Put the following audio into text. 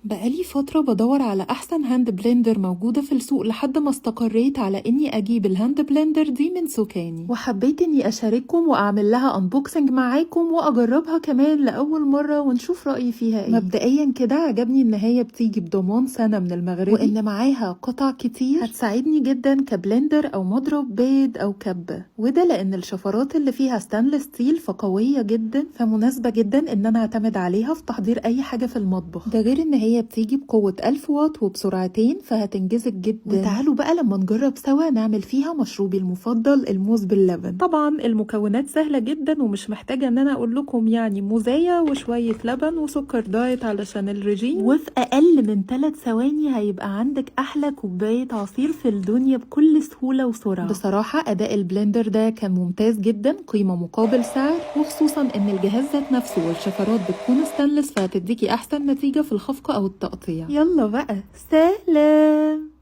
بقالي فترة بدور على أحسن هاند بلندر موجودة في السوق لحد ما استقريت على إني أجيب الهاند بلندر دي من سوكاني، وحبيت إني أشارككم وأعمل لها أنبوكسنج معاكم وأجربها كمان لأول مرة ونشوف رأيي فيها إيه. مبدئيا كده عجبني إن هي بتيجي بضمان سنة من المغربي، وإن معاها قطع كتير هتساعدني جدا كبلندر أو مضرب بيض أو كبة، وده لأن الشفرات اللي فيها ستانلس ستيل فقوية جدا، فمناسبة جدا إن أنا أعتمد عليها في تحضير أي حاجة في المطبخ. ده غير إن هي بتيجي بقوة 1000 واط وبسرعتين فهتنجزك جدا. وتعالوا بقى لما نجرب سوا نعمل فيها مشروبي المفضل، الموز باللبن. طبعا المكونات سهلة جدا ومش محتاجة ان انا اقول لكم، يعني موزاية وشوية لبن وسكر دايت علشان الرجيم، وفي اقل من 3 ثواني هيبقى عندك احلى كوباية عصير في الدنيا بكل سهولة وسرعة. بصراحة اداء البلندر ده كان ممتاز جدا، قيمة مقابل سعر، وخصوصا ان الجهاز ذات نفسه والشفرات بتكون ستانلس فهتديكي احسن نتيجة في الخفق او التقطيع. يلا بقى سلام.